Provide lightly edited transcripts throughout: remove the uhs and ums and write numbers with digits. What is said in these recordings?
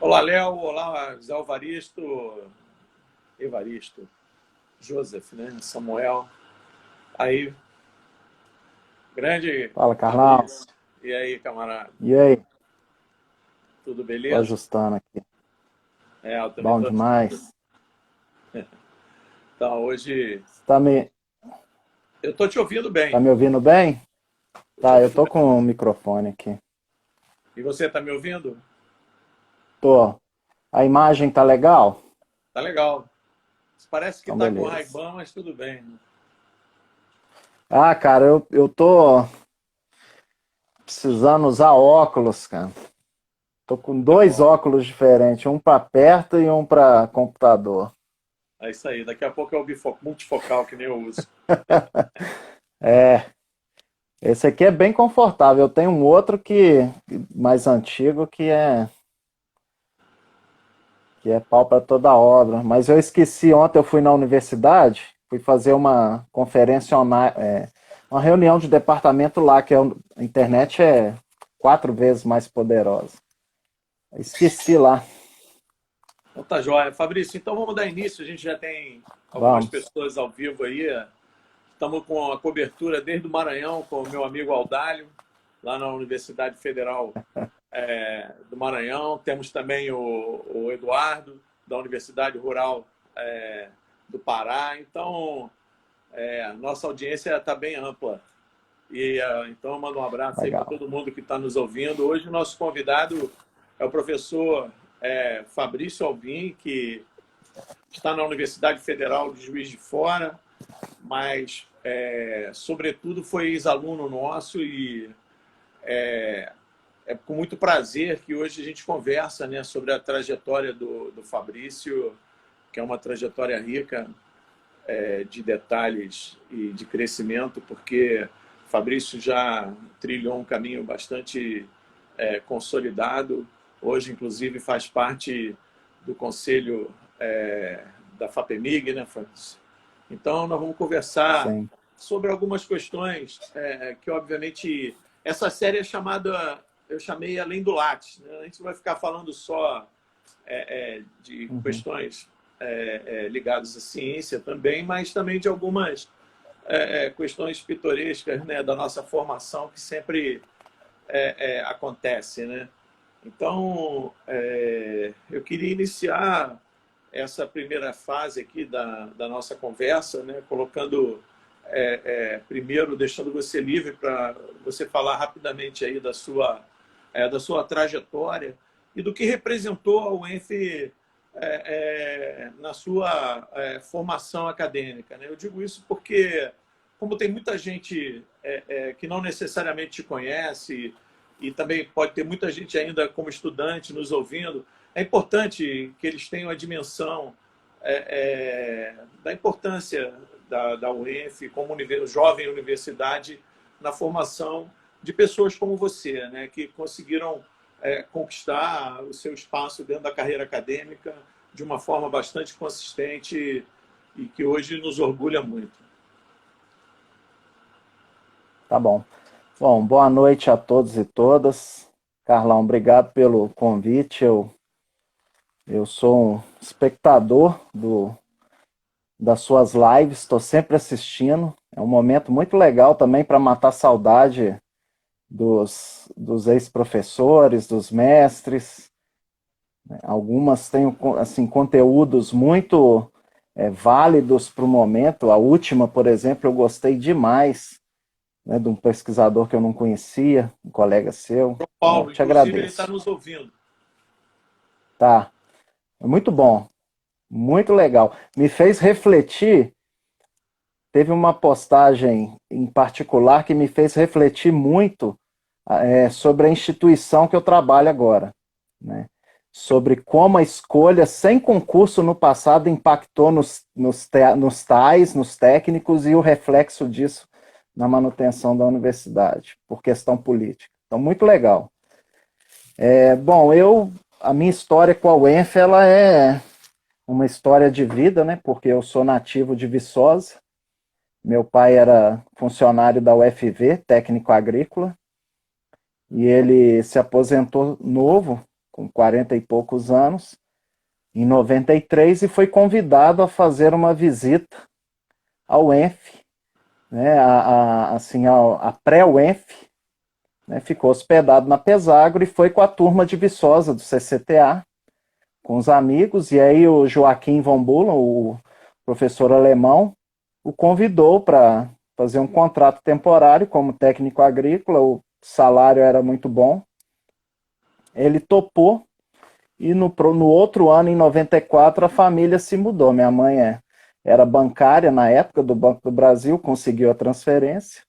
Olá, Léo. Olá, Zé Evaristo, Joseph, né? Samuel. Aí, grande Fala, Carlão. Fabrício. E aí, camarada? E aí? Tudo Tô beleza? ajustando aqui. Eu também Bom estou ajustando. demais. Então, hoje Você eu estou te ouvindo tá bem. me ouvindo bem? Estou te Tá, eu ouvindo tô bem. com o microfone aqui. E você está me ouvindo? Tô. A imagem tá legal? Tá legal. Parece que Então, está com beleza. Ray-Ban, mas tudo bem. Ah, cara, eu tô precisando usar óculos, cara. Tô com Tá dois bom. óculos diferentes, um pra perto e um pra computador. É isso aí. Daqui a pouco é o multifocal que nem eu uso. É, esse aqui é bem confortável. Eu tenho um outro mais antigo que é pau para toda obra. Mas eu esqueci, ontem eu fui na universidade, fui fazer uma conferência online, uma reunião de departamento lá, a internet é 4 vezes mais poderosa. Esqueci lá. Então tá joia. Fabrício, então vamos dar início. A gente já tem algumas Vamos. pessoas ao vivo aí. Estamos com a cobertura desde o Maranhão com o meu amigo Aldalho, lá na Universidade Federal do Maranhão. Temos também o Eduardo, da Universidade Rural do Pará. Então, nossa audiência está bem ampla. Então, eu mando um abraço aí para Legal. todo mundo que está nos ouvindo. Hoje, o nosso convidado é o professor Fabrício Alvim, que está na Universidade Federal de Juiz de Fora, mas, sobretudo, foi ex-aluno nosso e é com muito prazer que hoje a gente conversa, né, sobre a trajetória do Fabrício, que é uma trajetória rica de detalhes e de crescimento, porque Fabrício já trilhou um caminho bastante consolidado. Hoje, inclusive, faz parte do conselho da FAPEMIG, né, Fabrício? Então, nós vamos conversar Sim. sobre algumas questões que, obviamente, essa série é chamada, eu chamei Além do Lattes. Né? A gente vai ficar falando só de Uhum. questões ligadas à ciência também, mas também de algumas questões pitorescas, né, da nossa formação que sempre acontece, né? Então, eu queria iniciar essa primeira fase aqui da nossa conversa, né, colocando primeiro, deixando você livre para você falar rapidamente aí da sua trajetória e do que representou a UENF na sua formação acadêmica. Né? Eu digo isso porque, como tem muita gente que não necessariamente te conhece e também pode ter muita gente ainda como estudante nos ouvindo, é importante que eles tenham a dimensão da importância da UENF como jovem universidade na formação de pessoas como você, né, que conseguiram conquistar o seu espaço dentro da carreira acadêmica de uma forma bastante consistente e que hoje nos orgulha muito. Tá bom. Bom, boa noite a todos e todas. Carlão, obrigado pelo convite. Eu sou um espectador das suas lives, estou sempre assistindo. É um momento muito legal também para matar saudade dos ex-professores, dos mestres. Algumas têm assim, conteúdos muito válidos para o momento. A última, por exemplo, eu gostei demais, né, de um pesquisador que eu não conhecia, um colega seu. João Então, eu Paulo, te inclusive, ele está agradeço. nos ouvindo. Tá, é muito bom, muito legal. Me fez refletir. Teve uma postagem em particular que me fez refletir muito sobre a instituição que eu trabalho agora, né? Sobre como a escolha sem concurso no passado impactou nos tais, nos técnicos e o reflexo disso na manutenção da universidade, por questão política. Então, muito legal. Bom, a minha história com a UENF, ela é uma história de vida, né? Porque eu sou nativo de Viçosa. Meu pai era funcionário da UFV, técnico agrícola, e ele se aposentou novo, com 40 e poucos anos, em 93, e foi convidado a fazer uma visita ao UENF, né, a pré-UENF, né, ficou hospedado na Pesagro e foi com a turma de Viçosa, do CCTA, com os amigos, e aí o Joaquim von Bullen, o professor alemão, o convidou para fazer um contrato temporário como técnico agrícola, o salário era muito bom. Ele topou, e no outro ano, em 94, a família se mudou. Minha mãe era bancária na época do Banco do Brasil, conseguiu a transferência.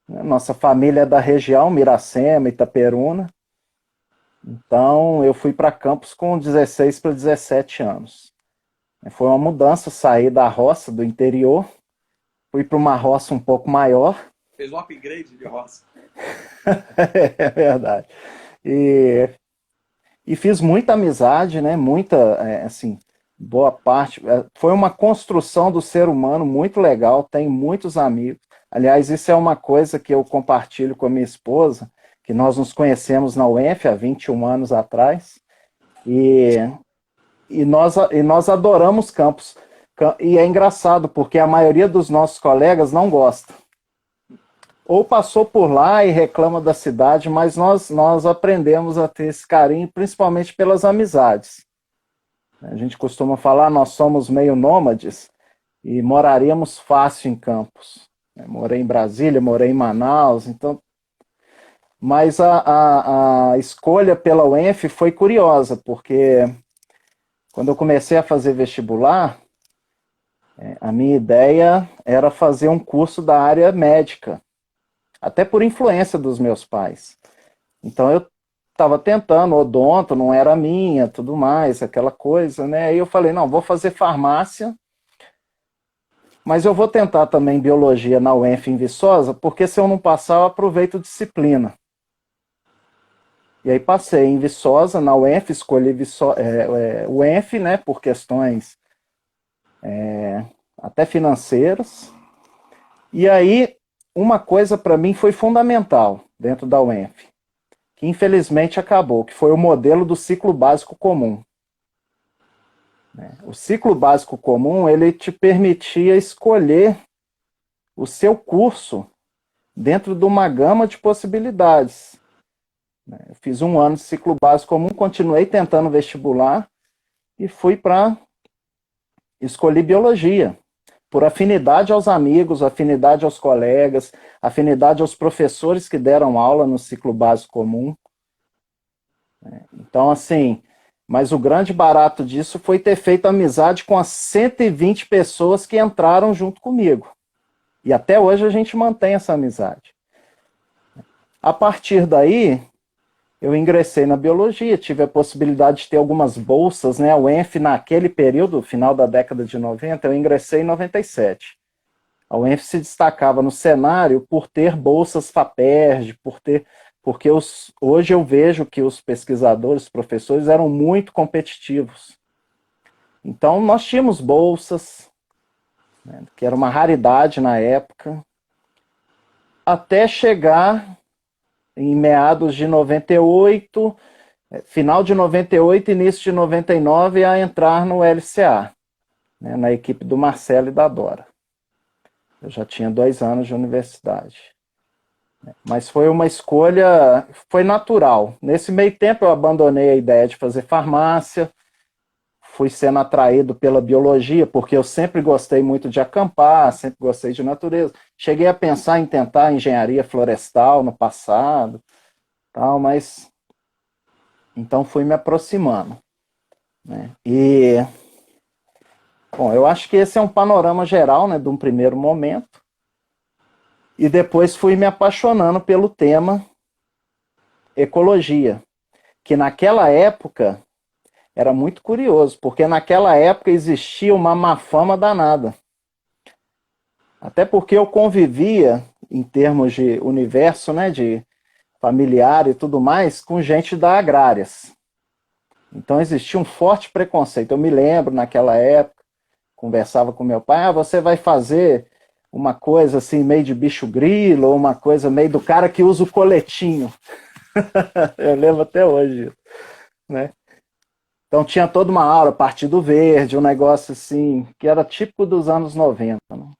Nossa família é da região, Miracema, Itaperuna. Então, eu fui para Campos com 16 para 17 anos. Foi uma mudança, sair da roça, do interior, fui para uma roça um pouco maior. Fez um upgrade de roça. É verdade. E fiz muita amizade, né? Muita, assim, boa parte. Foi uma construção do ser humano muito legal, tenho muitos amigos. Aliás, isso é uma coisa que eu compartilho com a minha esposa, que nós nos conhecemos na UENF há 21 anos atrás, e nós adoramos Campos. E é engraçado, porque a maioria dos nossos colegas não gosta. Ou passou por lá e reclama da cidade, mas nós aprendemos a ter esse carinho, principalmente pelas amizades. A gente costuma falar, nós somos meio nômades e moraríamos fácil em Campos. Morei em Brasília, morei em Manaus, então... Mas a escolha pela UENF foi curiosa, porque quando eu comecei a fazer vestibular, a minha ideia era fazer um curso da área médica, até por influência dos meus pais. Então eu estava tentando, odonto, não era minha, tudo mais, aquela coisa, né? Aí eu falei, não, vou fazer farmácia, mas eu vou tentar também biologia na UENF em Viçosa, porque se eu não passar, eu aproveito disciplina. E aí passei em Viçosa, na UENF, escolhi UENF, né, por questões até financeiras. E aí, uma coisa para mim foi fundamental dentro da UENF, que infelizmente acabou, que foi o modelo do ciclo básico comum. O ciclo básico comum, ele te permitia escolher o seu curso dentro de uma gama de possibilidades. Eu fiz 1 ano de ciclo básico comum, continuei tentando vestibular e fui para escolher biologia, por afinidade aos amigos, afinidade aos colegas, afinidade aos professores que deram aula no ciclo básico comum. Então, assim, mas o grande barato disso foi ter feito amizade com as 120 pessoas que entraram junto comigo. E até hoje a gente mantém essa amizade. A partir daí, eu ingressei na biologia, tive a possibilidade de ter algumas bolsas, né? O UENF, naquele período, final da década de 90, eu ingressei em 97. A UENF se destacava no cenário por ter bolsas FAPERJ, porque hoje eu vejo que os pesquisadores, os professores eram muito competitivos. Então, nós tínhamos bolsas, né, que era uma raridade na época, até chegar em meados de 98, final de 98, início de 99, a entrar no LCA, né, na equipe do Marcelo e da Dora. Eu já tinha 2 anos de universidade. Mas foi uma escolha, foi natural. Nesse meio tempo eu abandonei a ideia de fazer farmácia, fui sendo atraído pela biologia, porque eu sempre gostei muito de acampar, sempre gostei de natureza. Cheguei a pensar em tentar engenharia florestal no passado, tal, mas então fui me aproximando, né? E, bom, eu acho que esse é um panorama geral, né, de um primeiro momento. E depois fui me apaixonando pelo tema ecologia, que naquela época era muito curioso, porque naquela época existia uma má fama danada. Até porque eu convivia, em termos de universo, né, de familiar e tudo mais, com gente da agrárias. Então existia um forte preconceito. Eu me lembro, naquela época, conversava com meu pai, você vai fazer uma coisa assim, meio de bicho grilo, ou uma coisa meio do cara que usa o coletinho. Eu lembro até hoje. né? Então tinha toda uma aula, Partido Verde, um negócio assim, que era típico dos anos 90. Né?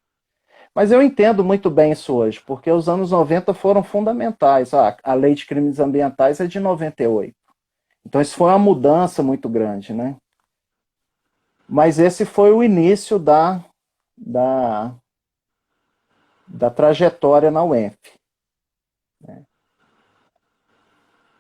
Mas eu entendo muito bem isso hoje, porque os anos 90 foram fundamentais. A lei de crimes ambientais é de 98. Então isso foi uma mudança muito grande, né? Mas esse foi o início da, da trajetória na UENF. Né?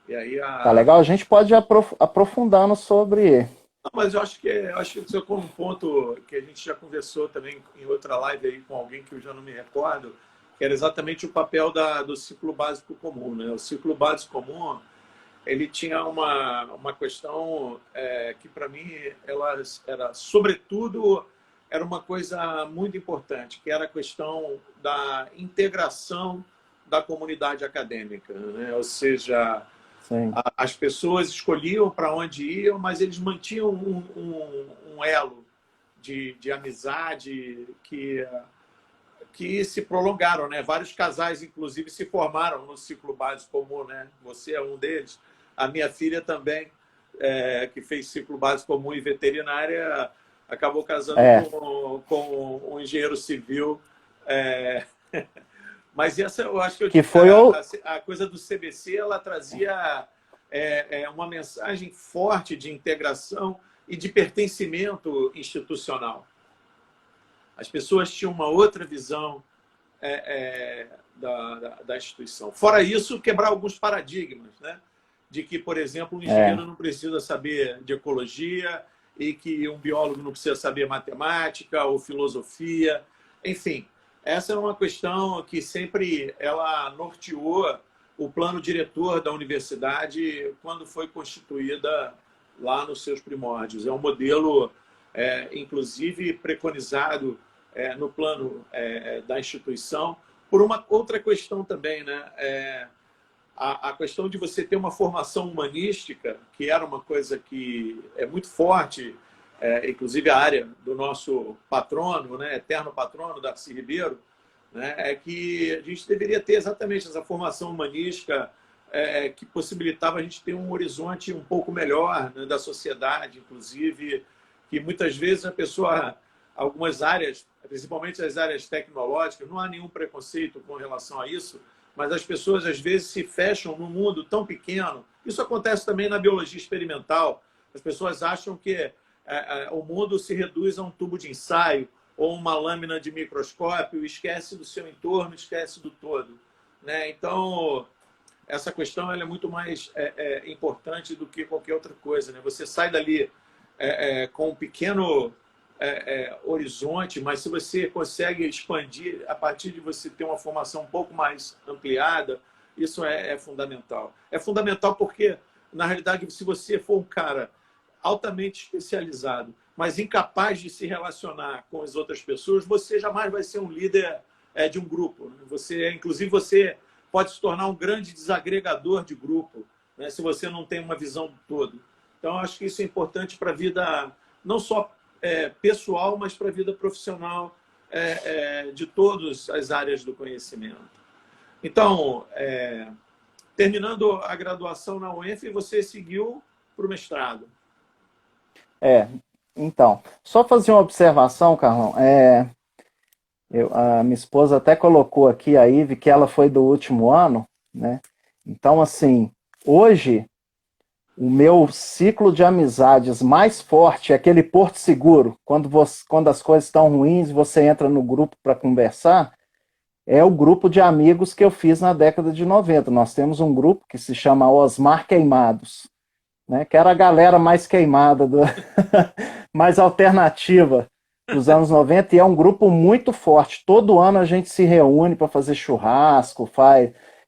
E aí Tá legal? A gente pode ir aprofundando sobre. Não, mas eu acho que você tocou um ponto que a gente já conversou também em outra live aí com alguém que eu já não me recordo, que era exatamente o papel do ciclo básico comum, né? O ciclo básico comum, ele tinha uma questão que para mim ela era sobretudo era uma coisa muito importante, que era a questão da integração da comunidade acadêmica, né? Ou seja, Sim. as pessoas escolhiam para onde iam, mas eles mantinham um elo de amizade que se prolongaram, né? Vários casais, inclusive, se formaram no ciclo básico comum, né? Você é um deles. A minha filha também, que fez ciclo básico comum e veterinária, acabou casando com um engenheiro civil. Mas essa, eu acho que foi a coisa do CBC, ela trazia uma mensagem forte de integração e de pertencimento institucional. As pessoas tinham uma outra visão da instituição. Fora isso, quebrar alguns paradigmas, né? De que, por exemplo, um engenheiro não precisa saber de ecologia e que um biólogo não precisa saber matemática ou filosofia. Enfim, essa é uma questão que sempre ela norteou o plano diretor da universidade quando foi constituída lá nos seus primórdios. É um modelo, inclusive, preconizado no plano da instituição por uma outra questão também, né? A questão de você ter uma formação humanística, que era uma coisa que é muito forte, inclusive a área do nosso patrono, né, eterno patrono, Darcy Ribeiro, né, é que a gente deveria ter exatamente essa formação humanística que possibilitava a gente ter um horizonte um pouco melhor, né, da sociedade, inclusive, que muitas vezes a pessoa, algumas áreas, principalmente as áreas tecnológicas, não há nenhum preconceito com relação a isso, mas as pessoas às vezes se fecham num mundo tão pequeno. Isso acontece também na biologia experimental. As pessoas acham que o mundo se reduz a um tubo de ensaio ou uma lâmina de microscópio, esquece do seu entorno, esquece do todo, né? Então, essa questão ela é muito mais importante do que qualquer outra coisa, né? Você sai dali com um pequeno horizonte, mas se você consegue expandir a partir de você ter uma formação um pouco mais ampliada, isso é fundamental. É fundamental porque, na realidade, se você for um cara altamente especializado, mas incapaz de se relacionar com as outras pessoas, você jamais vai ser um líder de um grupo. Inclusive, você pode se tornar um grande desagregador de grupo, né, se você não tem uma visão do todo. Então, acho que isso é importante para a vida, não só pessoal, mas para a vida profissional de todas as áreas do conhecimento. Então, terminando a graduação na UENF, você seguiu para o mestrado. Então, só fazer uma observação, Carlão. A minha esposa até colocou aqui, a Ive, que ela foi do último ano, né? Então, assim, hoje o meu ciclo de amizades mais forte é aquele porto seguro. Quando as coisas estão ruins, você entra no grupo para conversar. É o grupo de amigos que eu fiz na década de 90. Nós temos um grupo que se chama Osmar Queimados, né? Que era a galera mais queimada, mais alternativa dos anos 90. E é um grupo muito forte. Todo ano a gente se reúne para fazer churrasco,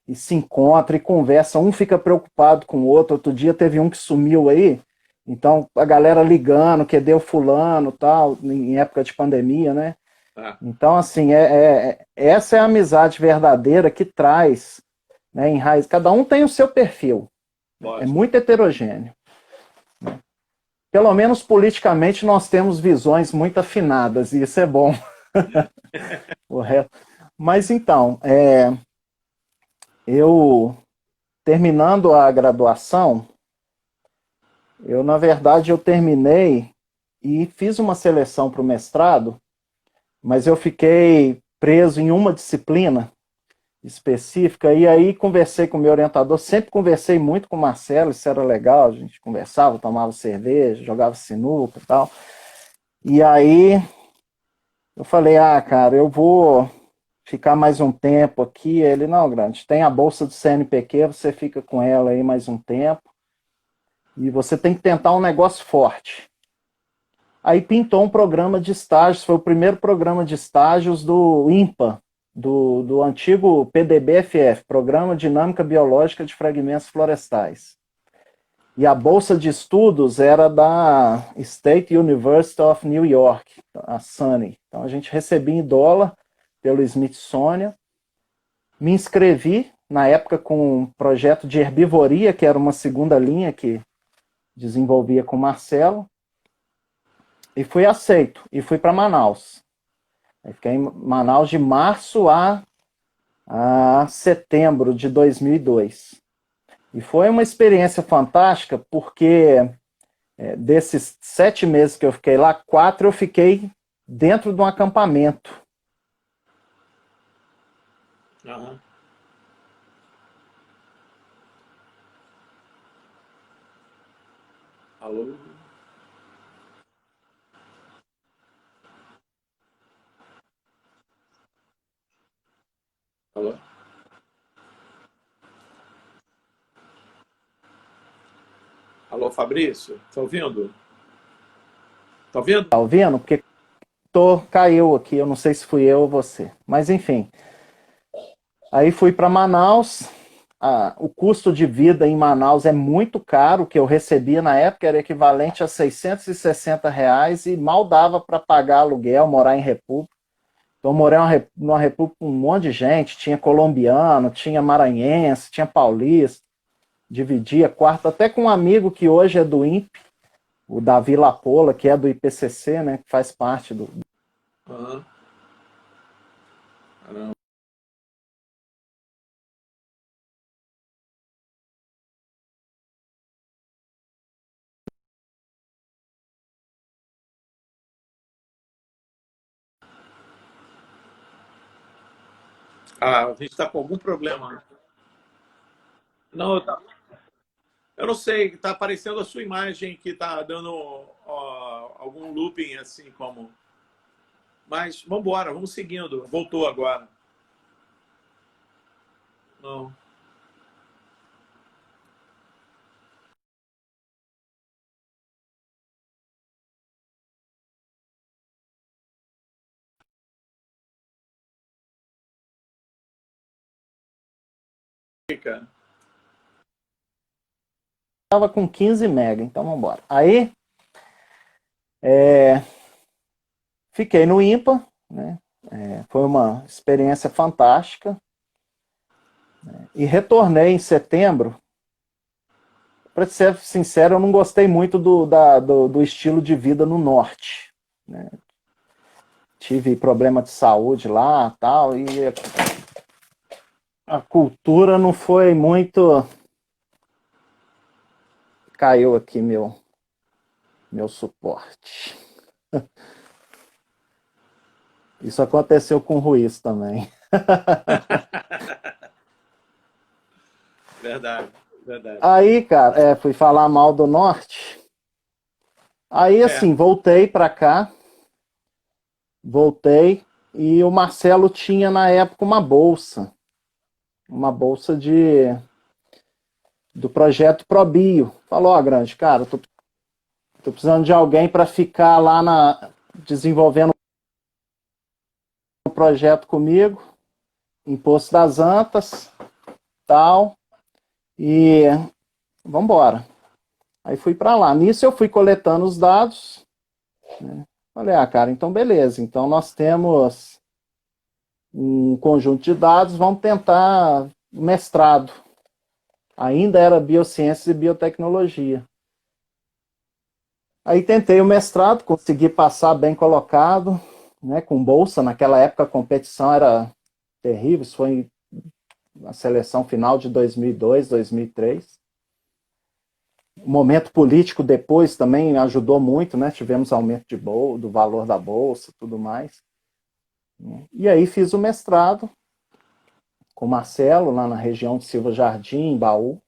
e se encontra e conversa, um fica preocupado com o outro. Outro dia teve um que sumiu aí, então a galera ligando, que deu fulano, tal, em época de pandemia, né? Então, assim, essa é a amizade verdadeira que traz, né, em raiz. Cada um tem o seu perfil, é muito heterogêneo. Pelo menos politicamente nós temos visões muito afinadas, e isso é bom. Mas então, eu, terminando a graduação, Na verdade, eu terminei e fiz uma seleção para o mestrado, mas eu fiquei preso em uma disciplina específica, e aí conversei com o meu orientador, sempre conversei muito com o Marcelo, isso era legal, a gente conversava, tomava cerveja, jogava sinuca e tal. E aí eu falei, cara, eu vou ficar mais um tempo aqui. Ele, não, Grande, tem a bolsa do CNPq, você fica com ela aí mais um tempo, e você tem que tentar um negócio forte. Aí pintou um programa de estágios, foi o primeiro programa de estágios do INPA, do antigo PDB-FF, Programa Dinâmica Biológica de Fragmentos Florestais. E a bolsa de estudos era da State University of New York, a SUNY. Então a gente recebia em dólar pelo Smithsonian. Me inscrevi, na época, com um projeto de herbivoria, que era uma segunda linha que desenvolvia com o Marcelo. E fui aceito, e fui para Manaus. Aí fiquei em Manaus de março a setembro de 2002. E foi uma experiência fantástica, porque desses 7 meses que eu fiquei lá, 4 eu fiquei dentro de um acampamento. Uhum. Alô? Alô? Alô, Fabrício? Tá ouvindo? Tá ouvindo? Tá ouvindo? Porque caiu aqui, eu não sei se fui eu ou você. Mas enfim. Aí fui para Manaus. O custo de vida em Manaus é muito caro. O que eu recebia na época era equivalente a R$ 660 e mal dava para pagar aluguel, morar em república. Então eu morei numa república com um monte de gente. Tinha colombiano, tinha maranhense, tinha paulista. Dividia quarto até com um amigo que hoje é do INPE, o Davi Lapola, que é do IPCC, né, que faz parte do... Uhum. Caramba. A gente está com algum problema. Não, eu não sei, está aparecendo a sua imagem que está dando algum looping assim como. Mas vamos embora, vamos seguindo. Voltou agora. Não. Fica. Tava com 15 mega, então vamos embora. Aí, fiquei no IMPA, né? Foi uma experiência fantástica, né? E retornei em setembro. Para ser sincero, eu não gostei muito do estilo de vida no norte, né? Tive problema de saúde lá, tal, e a cultura não foi muito... Caiu aqui meu suporte. Isso aconteceu com o Ruiz também. Verdade, verdade. Aí, cara, fui falar mal do norte. Aí, É. assim, voltei para cá, voltei, e o Marcelo tinha na época uma bolsa do projeto ProBio. Falou, ó, Grande, cara, tô precisando de alguém para ficar lá desenvolvendo um projeto comigo, em Poço das Antas, tal, e vamos embora. Aí fui para lá. Nisso eu fui coletando os dados, né? Falei, cara, então beleza. Então nós temos um conjunto de dados, vamos tentar mestrado. Ainda era biociências e biotecnologia. Aí tentei o mestrado, consegui passar bem colocado, né, com bolsa. Naquela época a competição era terrível, isso foi na seleção final de 2002, 2003. O momento político depois também ajudou muito, né? Tivemos aumento do valor da bolsa, tudo mais. E aí fiz o mestrado com o Marcelo, lá na região de Silva Jardim, em Baú,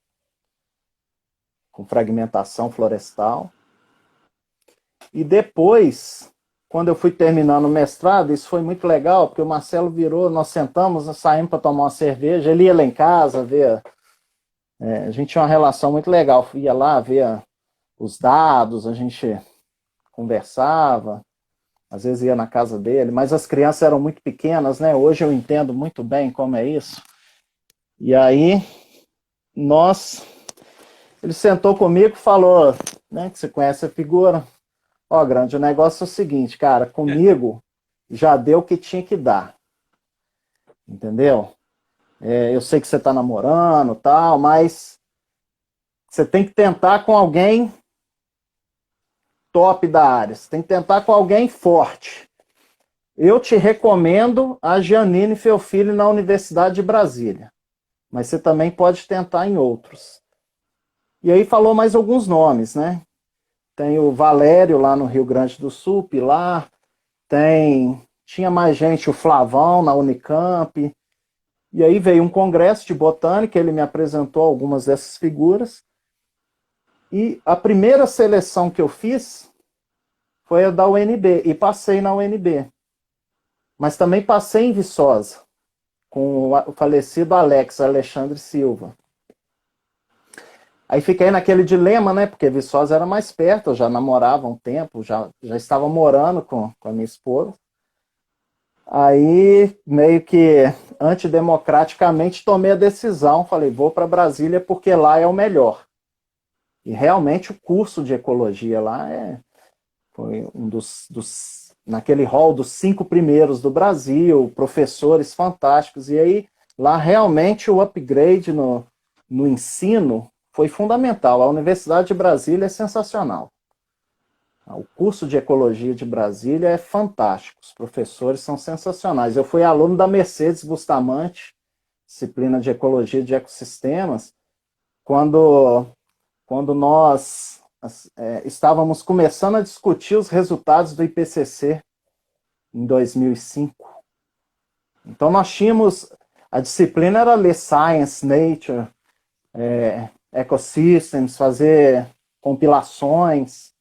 com fragmentação florestal. E depois, quando eu fui terminando o mestrado, isso foi muito legal, porque o Marcelo virou, nós sentamos, nós saímos para tomar uma cerveja, ele ia lá em casa ver. A gente tinha uma relação muito legal, ia lá ver os dados, a gente conversava, às vezes ia na casa dele, mas as crianças eram muito pequenas, né? Hoje eu entendo muito bem como é isso. E aí, ele sentou comigo e falou, né, que você conhece a figura, ó, Grande, o negócio é o seguinte, cara, comigo já deu o que tinha que dar, entendeu? Eu sei que você tá namorando e tal, mas você tem que tentar com alguém top da área, você tem que tentar com alguém forte. Eu te recomendo a Giannini Feofili na Universidade de Brasília, mas você também pode tentar em outros. E aí falou mais alguns nomes, né? Tem o Valério lá no Rio Grande do Sul, Pilar, tinha mais gente, o Flavão na Unicamp, e aí veio um congresso de botânica, ele me apresentou algumas dessas figuras, e a primeira seleção que eu fiz foi a da UNB, e passei na UNB. Mas também passei em Viçosa, com o falecido Alexandre Silva. Aí fiquei naquele dilema, né? Porque Viçosa era mais perto, eu já namorava há um tempo, já estava morando com a minha esposa. Aí, meio que antidemocraticamente, tomei a decisão, falei, vou para Brasília porque lá é o melhor. E realmente o curso de ecologia lá foi um naquele hall dos 5 primeiros do Brasil, professores fantásticos, e aí lá realmente o upgrade no ensino foi fundamental. A Universidade de Brasília é sensacional. O curso de ecologia de Brasília é fantástico, os professores são sensacionais. Eu fui aluno da Mercedes Bustamante, disciplina de ecologia de ecossistemas, quando nós estávamos começando a discutir os resultados do IPCC em 2005. Então nós tínhamos, a disciplina era ler Science, Nature, Ecosystems, fazer compilações,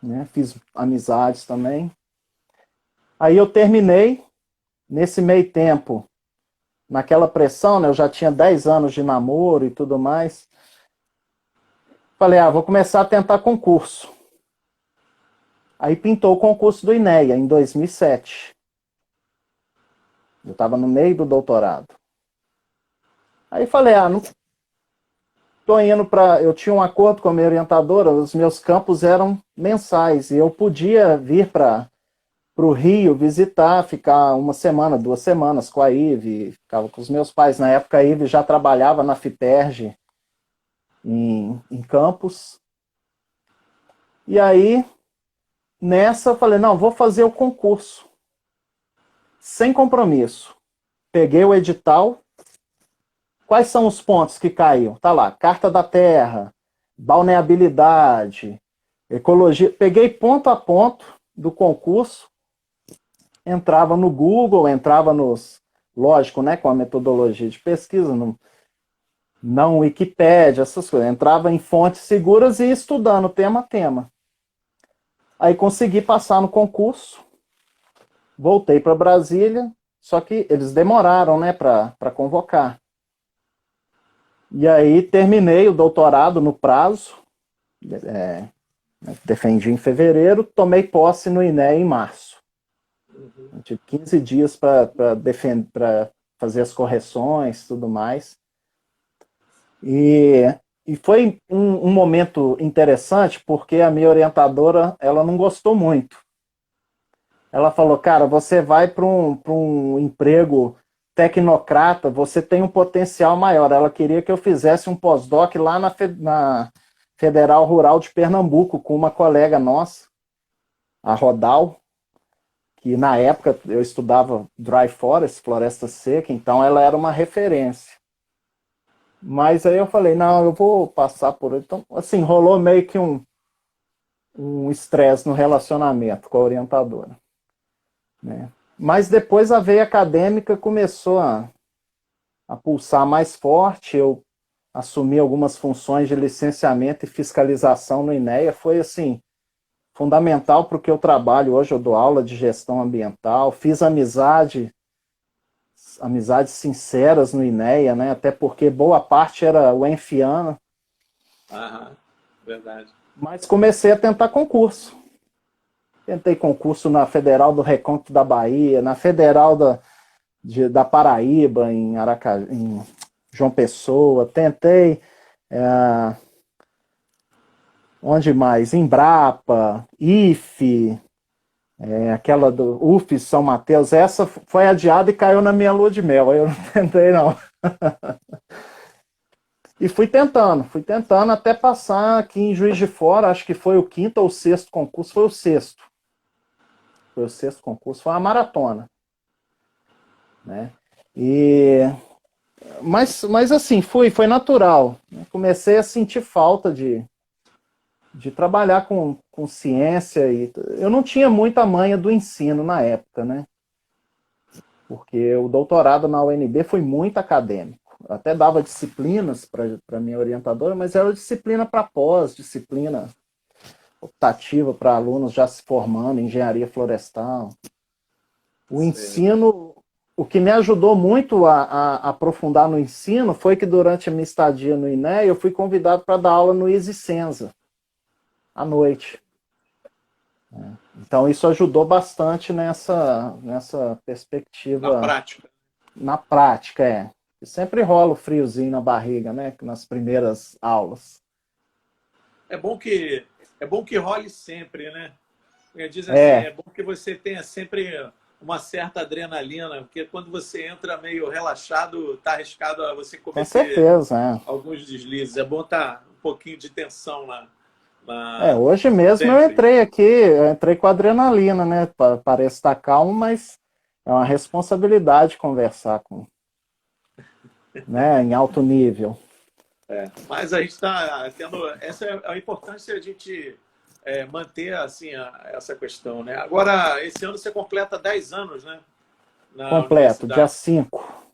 né? Fiz amizades também. Aí eu terminei, nesse meio tempo, naquela pressão, né? Eu já tinha 10 anos de namoro e tudo mais. Falei, vou começar a tentar concurso. Aí pintou o concurso do INEA, em 2007. Eu estava no meio do doutorado. Aí falei, não tô indo para... Eu tinha um acordo com a minha orientadora, os meus campos eram mensais, e eu podia vir para o Rio visitar, ficar uma semana, 2 semanas com a Ive, ficava com os meus pais. Na época a Ive já trabalhava na FIPERJ, em Campos. E aí, nessa, eu falei, não, vou fazer o concurso. Sem compromisso. Peguei o edital. Quais são os pontos que caíam? Tá lá, Carta da Terra, balneabilidade, ecologia. Peguei ponto a ponto do concurso, entrava no Google, entrava nos... Lógico, né, com a metodologia de pesquisa, não Wikipédia, essas coisas. Entrava em fontes seguras e ia estudando tema a tema. Aí consegui passar no concurso, voltei para Brasília, só que eles demoraram, né, para convocar. E aí terminei o doutorado no prazo, defendi em fevereiro, tomei posse no INEA em março. Eu tive 15 dias para fazer as correções e tudo mais. E foi um momento interessante, porque a minha orientadora, ela não gostou muito. Ela falou, cara, você vai para um emprego tecnocrata, você tem um potencial maior. Ela queria que eu fizesse um pós-doc lá na Federal Rural de Pernambuco, com uma colega nossa, a Rodal, que na época eu estudava Dry Forest, floresta seca, então ela era uma referência. Mas aí eu falei, não, eu vou passar por... Então, assim, rolou meio que um estresse no relacionamento com a orientadora, né? Mas depois a veia acadêmica começou a pulsar mais forte, eu assumi algumas funções de licenciamento e fiscalização no INEA, foi assim, fundamental para o que eu trabalho hoje, eu dou aula de gestão ambiental, fiz amizades sinceras no INEA, né? Até porque boa parte era uenfiana, Aham, verdade. mas comecei a tentar concurso. Tentei concurso na Federal do Recôncavo da Bahia, na Federal da Paraíba, em João Pessoa, tentei, onde mais? Embrapa, IFE, aquela do UF São Mateus, essa foi adiada e caiu na minha lua de mel, aí eu não tentei não. E fui tentando até passar aqui em Juiz de Fora, acho que foi o quinto ou sexto concurso, foi o sexto. Foi o sexto concurso, foi uma maratona, né? E mas assim, foi natural. Comecei a sentir falta de trabalhar com ciência. E eu não tinha muita manha do ensino na época, né? Porque o doutorado na UNB foi muito acadêmico. Eu até dava disciplinas para minha orientadora, mas era disciplina para pós, disciplina optativa para alunos já se formando em engenharia florestal. O Sei. ensino, o que me ajudou muito a aprofundar no ensino foi que durante a minha estadia no INEA eu fui convidado para dar aula no ISE Senza, à noite. Então isso ajudou bastante nessa Na perspectiva prática. na prática, E sempre rola o friozinho na barriga, né? Nas primeiras aulas. É bom que é bom que role sempre, né? Dizem assim, É, é bom que você tenha sempre uma certa adrenalina, porque quando você entra meio relaxado, está arriscado a você com cometer certeza. alguns deslizes. É bom estar um pouquinho de tensão na Hoje mesmo eu sempre. entrei aqui, eu entrei com adrenalina, né? Parece estar calmo, mas é uma responsabilidade conversar né, em alto nível. Mas a gente está tendo. Essa é a importância de a gente manter assim, essa questão. Né? Agora, esse ano você completa 10 anos, né? Na Completo, dia universidade. 5,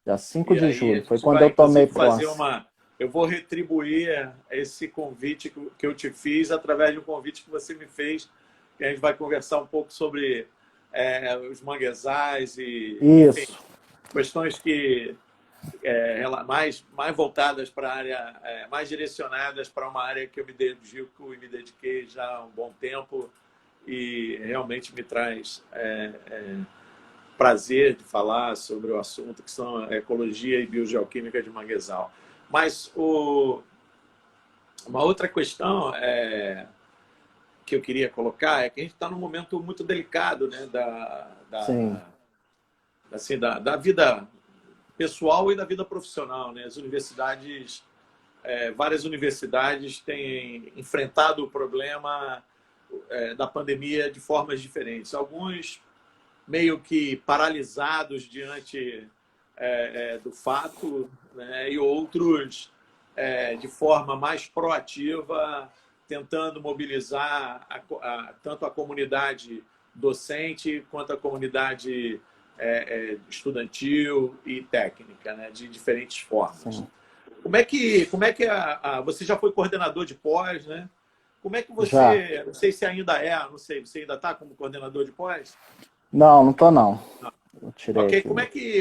dia 5 E de aí a julho, foi gente quando vai, eu tomei inclusive, fazer posse. uma. Eu vou retribuir esse convite que eu te fiz através de um convite que você me fez, que a gente vai conversar um pouco sobre os manguezais e, enfim, Isso, questões que mais voltadas para a área, mais direcionadas para uma área que eu me dedico e me dediquei já há um bom tempo e realmente me traz prazer de falar sobre o assunto, que são a ecologia e biogeoquímica de manguezal. Mas uma outra questão que eu queria colocar é que a gente está num momento muito delicado, né, sim, da vida pessoal e da vida profissional. Né? As universidades, várias universidades têm enfrentado o problema da pandemia de formas diferentes. Alguns meio que paralisados diante do fato, né? E outros de forma mais proativa, tentando mobilizar tanto a comunidade docente quanto a comunidade estudantil e técnica, né? De diferentes formas. sim. Você já foi coordenador de pós, né? Como é que Já. você, não sei se ainda não sei, você ainda está como coordenador de pós? Não, não tô não. Eu tirei Ok, aqui.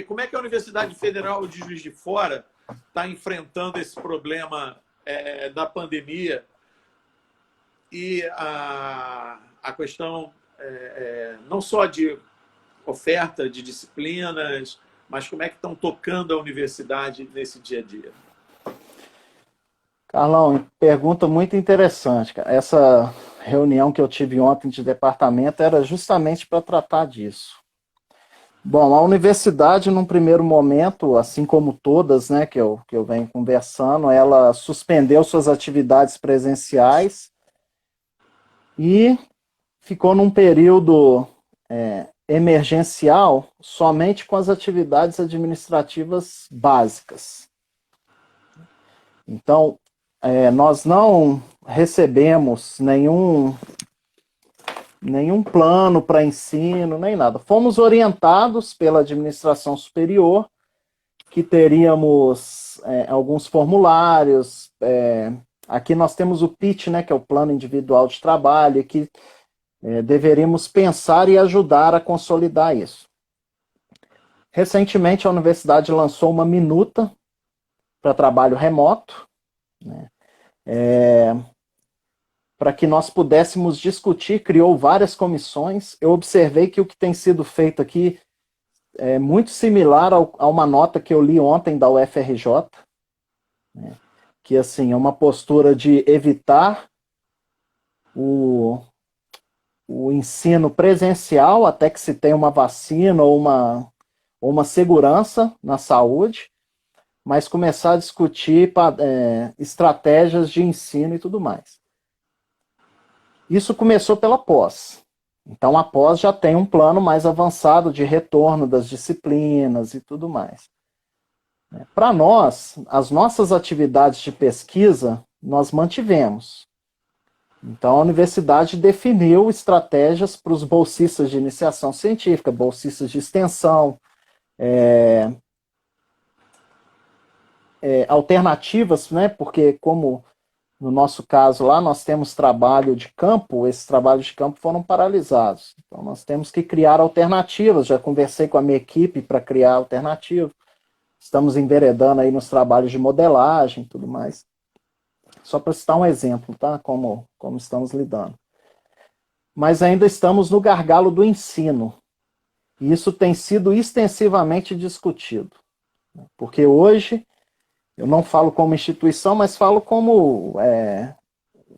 como é que a Universidade Federal de Juiz de Fora está enfrentando esse problema da pandemia e a questão não só de oferta de disciplinas, mas como é que estão tocando a universidade nesse dia a dia? Carlão, pergunta muito interessante, cara. Essa reunião que eu tive ontem de departamento era justamente para tratar disso. Bom, a universidade, num primeiro momento, assim como todas, né, que eu venho conversando, ela suspendeu suas atividades presenciais e ficou num período emergencial somente com as atividades administrativas básicas. Então, nós não recebemos nenhum plano para ensino, nem nada. Fomos orientados pela administração superior que teríamos alguns formulários. Aqui nós temos o PIT, né, que é o Plano Individual de Trabalho, que deveríamos pensar e ajudar a consolidar isso. Recentemente, a universidade lançou uma minuta para trabalho remoto, né, para que nós pudéssemos discutir, criou várias comissões. Eu observei que o que tem sido feito aqui é muito similar a uma nota que eu li ontem da UFRJ, né, que assim, é uma postura de evitar o ensino presencial até que se tenha uma vacina ou uma segurança na saúde, mas começar a discutir estratégias de ensino e tudo mais. Isso começou pela pós. Então, a pós já tem um plano mais avançado de retorno das disciplinas e tudo mais. Para nós, as nossas atividades de pesquisa, nós mantivemos. Então, a universidade definiu estratégias para os bolsistas de iniciação científica, bolsistas de extensão, alternativas, né? Porque como no nosso caso lá, nós temos trabalho de campo, esses trabalhos de campo foram paralisados. Então, nós temos que criar alternativas. Já conversei com a minha equipe para criar alternativas. Estamos enveredando aí nos trabalhos de modelagem e tudo mais. Só para citar um exemplo, tá? Como estamos lidando. Mas ainda estamos no gargalo do ensino. E isso tem sido extensivamente discutido. Porque hoje, eu não falo como instituição, mas falo como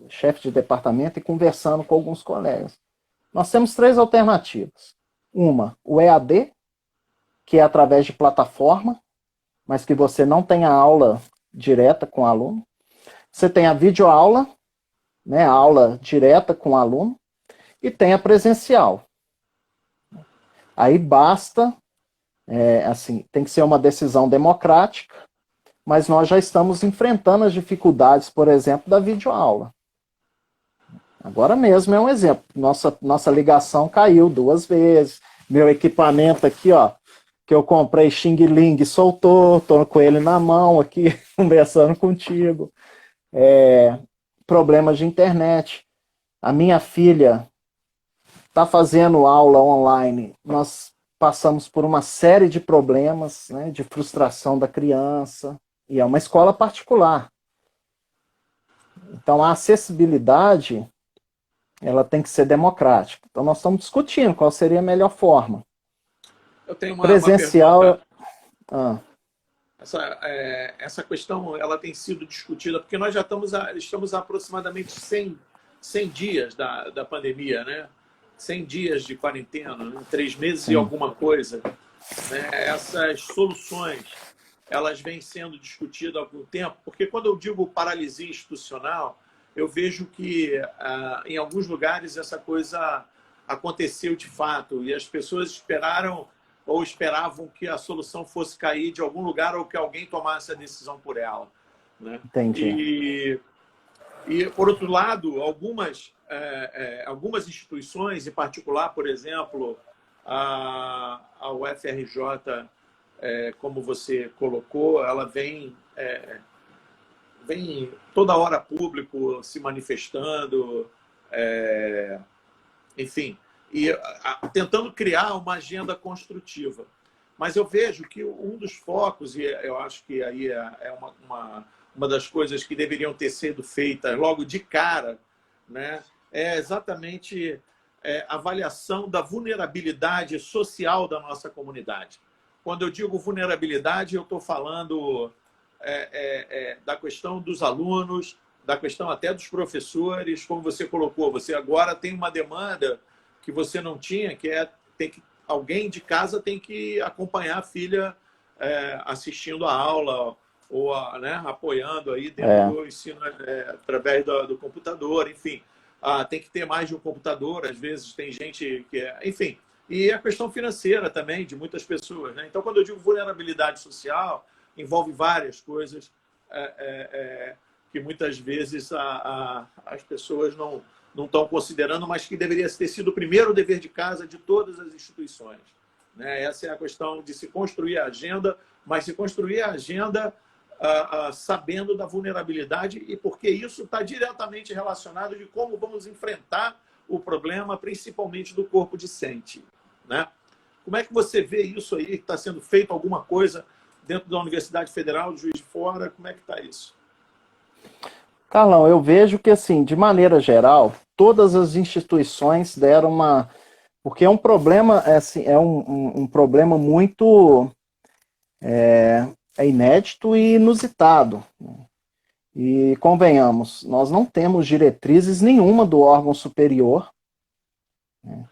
chefe de departamento e conversando com alguns colegas. Nós temos 3 alternativas. Uma, o EAD, que é através de plataforma, mas que você não tem a aula direta com o aluno. Você tem a videoaula, né, a aula direta com o aluno, e tem a presencial. Aí basta, assim, tem que ser uma decisão democrática, mas nós já estamos enfrentando as dificuldades, por exemplo, da videoaula. Agora mesmo é um exemplo. Nossa ligação caiu 2 vezes. Meu equipamento aqui, ó, que eu comprei Xing Ling, soltou, estou com ele na mão aqui, conversando contigo. Problemas de internet. A minha filha está fazendo aula online. Nós passamos por uma série de problemas, né, de frustração da criança. E é uma escola particular. Então, a acessibilidade, ela tem que ser democrática. Então, nós estamos discutindo qual seria a melhor forma. Eu tenho uma Presencial... pergunta. Essa questão ela tem sido discutida, porque nós já estamos há aproximadamente 100 dias da pandemia, né? 100 dias de quarentena, né? 3 meses e alguma coisa. Né? Essas soluções, elas vêm sendo discutidas há algum tempo, porque quando eu digo paralisia institucional, eu vejo que em alguns lugares essa coisa aconteceu de fato e as pessoas esperaram ou esperavam que a solução fosse cair de algum lugar ou que alguém tomasse a decisão por ela. Né? Entendi. E, por outro lado, algumas instituições, em particular, por exemplo, a UFRJ, como você colocou, ela vem toda hora público se manifestando, enfim, e tentando criar uma agenda construtiva. Mas eu vejo que um dos focos, e eu acho que aí é uma das coisas que deveriam ter sido feitas logo de cara, né, é exatamente a avaliação da vulnerabilidade social da nossa comunidade. Quando eu digo vulnerabilidade, eu estou falando da questão dos alunos, da questão até dos professores, como você colocou. Você agora tem uma demanda que você não tinha, que alguém de casa tem que acompanhar a filha assistindo a aula ou né, apoiando aí dentro do ensino através do computador, enfim. Tem que ter mais de um computador, às vezes tem gente que enfim. E a questão financeira também, de muitas pessoas. Né? Então, quando eu digo vulnerabilidade social, envolve várias coisas. que muitas vezes as pessoas não estão considerando, mas que deveria ter sido o primeiro dever de casa de todas as instituições. Né? Essa é a questão de se construir a agenda, mas se construir a agenda sabendo da vulnerabilidade, e porque isso está diretamente relacionado de como vamos enfrentar o problema, principalmente do corpo discente. Né? Como é que você vê isso aí? Está sendo feito alguma coisa dentro da Universidade Federal de Juiz de Fora? Como é que está isso? Carlão, eu vejo que, assim, de maneira geral, todas as instituições deram uma... Porque é um problema, assim, é um problema muito inédito e inusitado. E, convenhamos, nós não temos diretrizes nenhuma do órgão superior, né?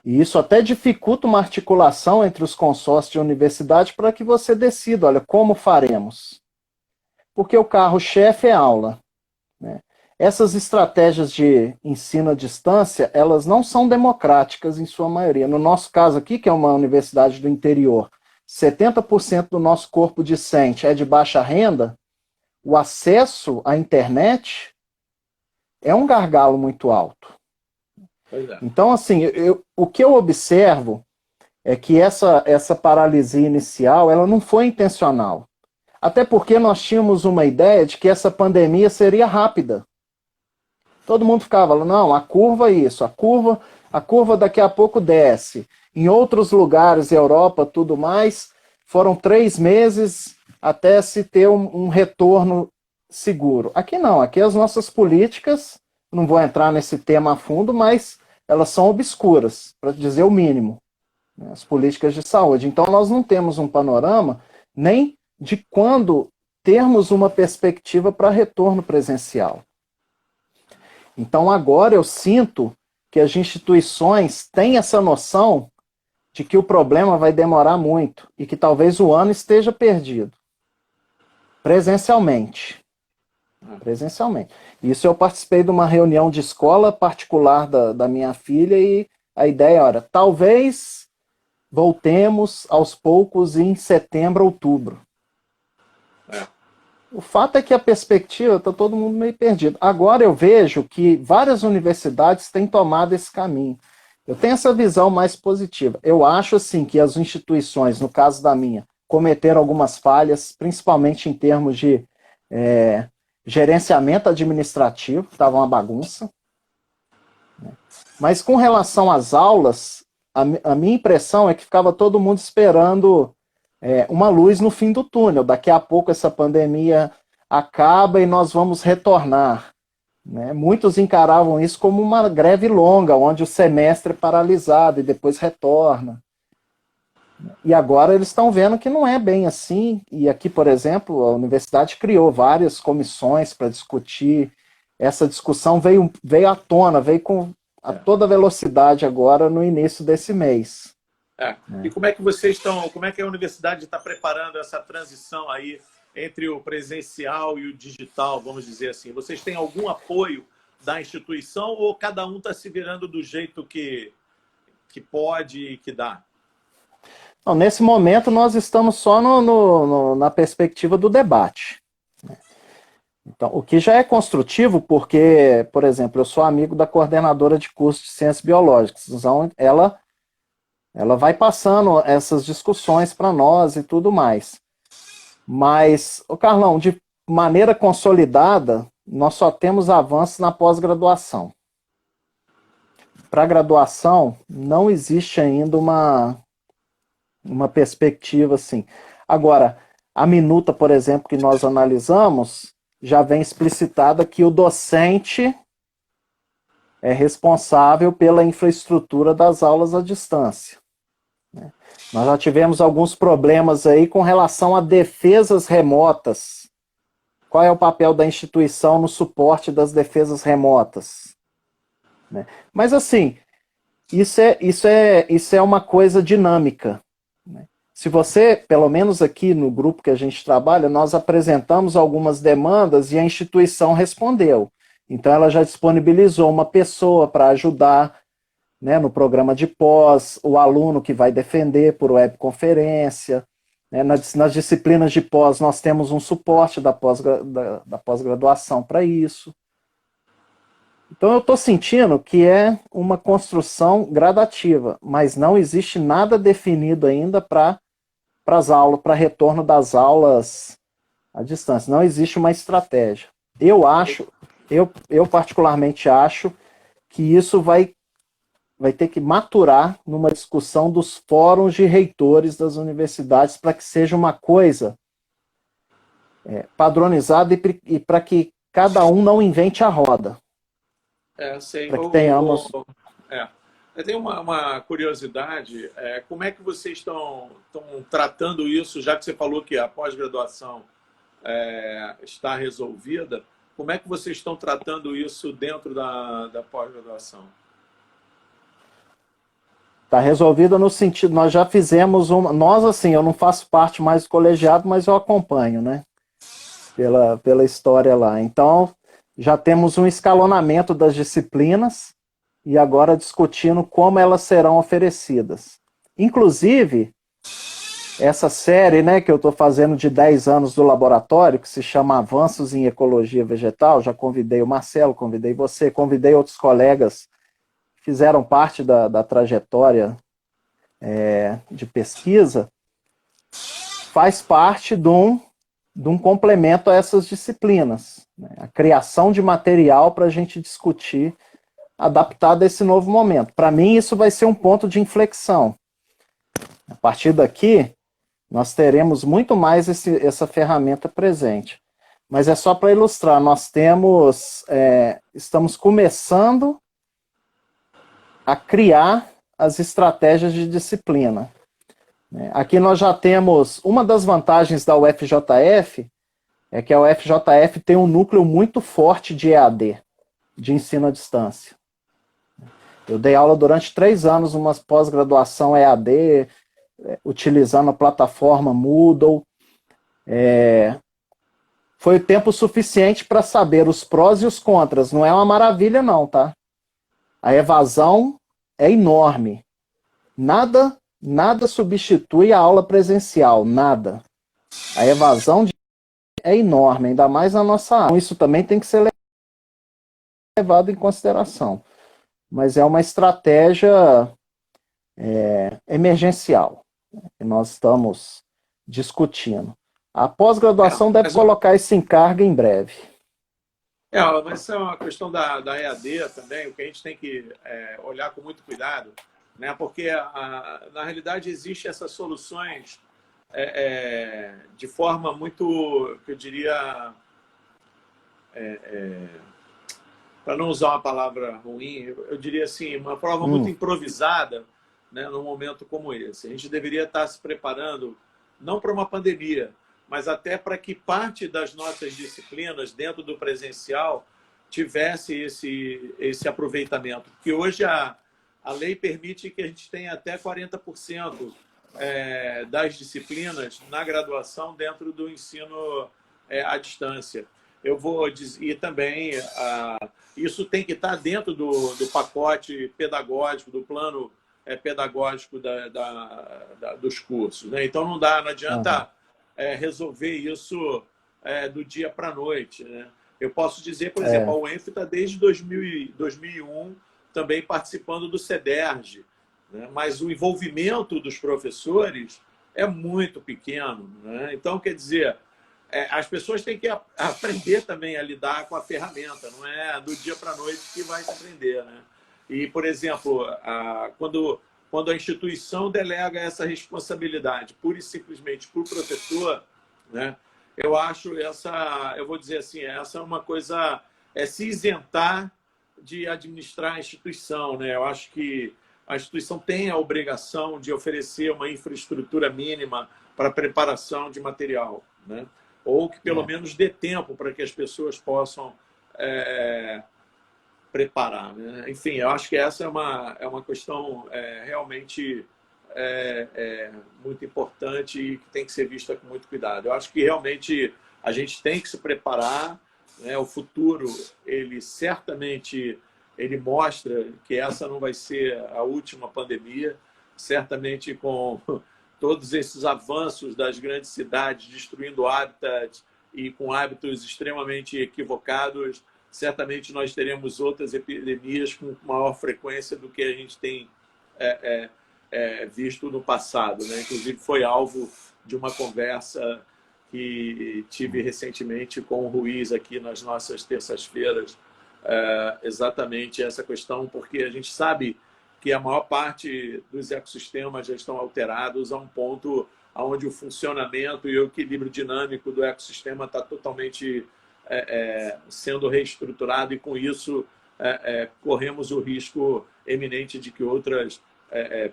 E isso até dificulta uma articulação entre os consórcios de universidade para que você decida, olha, como faremos? Porque o carro-chefe é aula, né? Essas estratégias de ensino à distância, elas não são democráticas em sua maioria. No nosso caso aqui, que é uma universidade do interior, 70% do nosso corpo discente é de baixa renda, o acesso à internet é um gargalo muito alto. Então, assim, o que eu observo é que essa paralisia inicial, ela não foi intencional. Até porque nós tínhamos uma ideia de que essa pandemia seria rápida. Todo mundo ficava, não, a curva é isso, a curva daqui a pouco desce. Em outros lugares, Europa, tudo mais, foram 3 meses até se ter um retorno seguro. Aqui não, aqui as nossas políticas, não vou entrar nesse tema a fundo, mas elas são obscuras, para dizer o mínimo, né, as políticas de saúde. Então nós não temos um panorama nem de quando termos uma perspectiva para retorno presencial. Então agora eu sinto que as instituições têm essa noção de que o problema vai demorar muito e que talvez o ano esteja perdido. Presencialmente. Isso eu participei de uma reunião de escola particular da minha filha e a ideia era, talvez voltemos aos poucos em setembro, outubro. O fato é que a perspectiva está todo mundo meio perdido. Agora eu vejo que várias universidades têm tomado esse caminho. Eu tenho essa visão mais positiva. Eu acho, assim, que as instituições, no caso da minha, cometeram algumas falhas, principalmente em termos de gerenciamento administrativo, estava uma bagunça. Mas com relação às aulas, a minha impressão é que ficava todo mundo esperando uma luz no fim do túnel. Daqui a pouco essa pandemia acaba e nós vamos retornar. Né? Muitos encaravam isso como uma greve longa, onde o semestre é paralisado e depois retorna. E agora eles estão vendo que não é bem assim. E aqui, por exemplo, a universidade criou várias comissões para discutir. Essa discussão veio à tona, veio com toda velocidade agora no início desse mês. E como é que vocês estão, como é que a universidade está preparando essa transição aí entre o presencial e o digital, vamos dizer assim? Vocês têm algum apoio da instituição ou cada um está se virando do jeito que pode e que dá? Não, nesse momento nós estamos só na perspectiva do debate. Então, o que já é construtivo, porque, por exemplo, eu sou amigo da coordenadora de curso de Ciências Biológicas, então ela vai passando essas discussões para nós e tudo mais. Mas, Carlão, de maneira consolidada, nós só temos avanços na pós-graduação. Para a graduação, não existe ainda uma perspectiva assim. Agora, a minuta, por exemplo, que nós analisamos, já vem explicitada que o docente é responsável pela infraestrutura das aulas à distância. Nós já tivemos alguns problemas aí com relação a defesas remotas. Qual é o papel da instituição no suporte das defesas remotas? Mas assim, isso é uma coisa dinâmica. Se você, pelo menos aqui no grupo que a gente trabalha, nós apresentamos algumas demandas e a instituição respondeu. Então ela já disponibilizou uma pessoa para ajudar, né, no programa de pós, o aluno que vai defender por webconferência. né? Nas disciplinas de pós, nós temos um suporte da pós-graduação para isso. Então, eu estou sentindo que é uma construção gradativa, mas não existe nada definido ainda para as aulas, para retorno das aulas à distância. Não existe uma estratégia. Eu particularmente acho que isso vai ter que maturar numa discussão dos fóruns de reitores das universidades para que seja uma coisa padronizada e para que cada um não invente a roda. Sei. Para que tenhamos... Eu tenho uma curiosidade, como é que vocês estão tratando isso, já que você falou que a pós-graduação está resolvida, como é que vocês estão tratando isso dentro da pós-graduação? Está resolvido no sentido, nós já fizemos nós assim, eu não faço parte mais do colegiado, mas eu acompanho, né? Pela história lá. Então, já temos um escalonamento das disciplinas e agora discutindo como elas serão oferecidas. Inclusive, essa série, né, que eu estou fazendo de 10 anos do laboratório, que se chama Avanços em Ecologia Vegetal, já convidei o Marcelo, convidei você, convidei outros colegas que fizeram parte da trajetória de pesquisa, faz parte de um complemento a essas disciplinas, né? A criação de material para a gente discutir, adaptado a esse novo momento. Para mim, isso vai ser um ponto de inflexão. A partir daqui, nós teremos muito mais essa ferramenta presente. Mas é só para ilustrar, nós estamos começando a criar as estratégias de disciplina. Aqui nós já temos, uma das vantagens da UFJF é que a UFJF tem um núcleo muito forte de EAD, de ensino à distância. Eu dei aula durante 3 anos, uma pós-graduação EAD, utilizando a plataforma Moodle. Foi o tempo suficiente para saber os prós e os contras. Não é uma maravilha não, tá? A evasão é enorme. Nada substitui a aula presencial, nada. A evasão é enorme, ainda mais na nossa área. Isso também tem que ser levado em consideração. Mas é uma estratégia emergencial que nós estamos discutindo. A pós-graduação deve colocar isso em carga em breve. Mas isso é uma questão da EAD também, o que a gente tem que olhar com muito cuidado, né? Porque, na realidade, existem essas soluções de forma muito, que eu diria, para não usar uma palavra ruim, eu diria assim, uma forma muito improvisada, né, num momento como esse. A gente deveria estar se preparando, não para uma pandemia, mas até para que parte das nossas disciplinas dentro do presencial tivesse esse aproveitamento. Porque hoje a lei permite que a gente tenha até 40% das disciplinas na graduação dentro do ensino à distância. Eu vou dizer, e também isso tem que estar dentro do pacote pedagógico, do plano pedagógico dos cursos, né? Então não adianta resolver isso do dia para a noite, né? Eu posso dizer, por exemplo, a UENF está desde 2001 também participando do CEDERJ, né? Mas o envolvimento dos professores é muito pequeno, né? Então, quer dizer, as pessoas têm que aprender também a lidar com a ferramenta, não é do dia para a noite que vai se aprender, né? E, por exemplo, quando a instituição delega essa responsabilidade pura e simplesmente para o professor, né, eu acho eu vou dizer assim, essa é uma coisa, se isentar de administrar a instituição, né? Eu acho que a instituição tem a obrigação de oferecer uma infraestrutura mínima para preparação de material, né? Ou que pelo menos dê tempo para que as pessoas possam preparar, né? Enfim, eu acho que essa é uma questão realmente muito importante e que tem que ser vista com muito cuidado. Eu acho que realmente a gente tem que se preparar, né? O futuro, ele certamente mostra que essa não vai ser a última pandemia, certamente com todos esses avanços das grandes cidades, destruindo hábitats e com hábitos extremamente equivocados, certamente nós teremos outras epidemias com maior frequência do que a gente tem visto no passado, né? Inclusive foi alvo de uma conversa que tive recentemente com o Ruiz aqui nas nossas terças-feiras, exatamente essa questão, porque a gente sabe que a maior parte dos ecossistemas já estão alterados a um ponto onde o funcionamento e o equilíbrio dinâmico do ecossistema está totalmente sendo reestruturado, e com isso corremos o risco eminente de que outras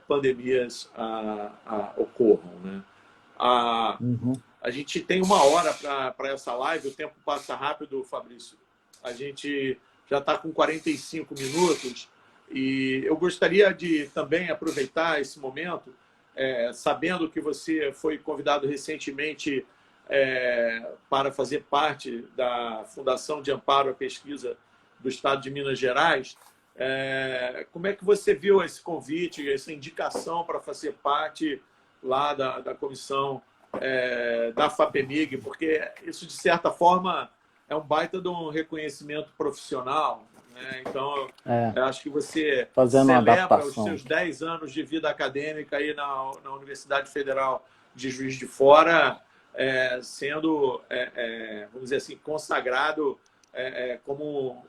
pandemias ocorram, né? A gente tem 1 hora para essa live, o tempo passa rápido, Fabrício. A gente já está com 45 minutos e eu gostaria de também aproveitar esse momento, sabendo que você foi convidado recentemente para fazer parte da Fundação de Amparo à Pesquisa do Estado de Minas Gerais. Como é que você viu esse convite, essa indicação para fazer parte lá da comissão da FAPEMIG? Porque isso, de certa forma, é um baita de um reconhecimento profissional, né? Então, eu acho que você celebra os seus 10 anos de vida acadêmica aí na Universidade Federal de Juiz de Fora, sendo, vamos dizer assim, consagrado como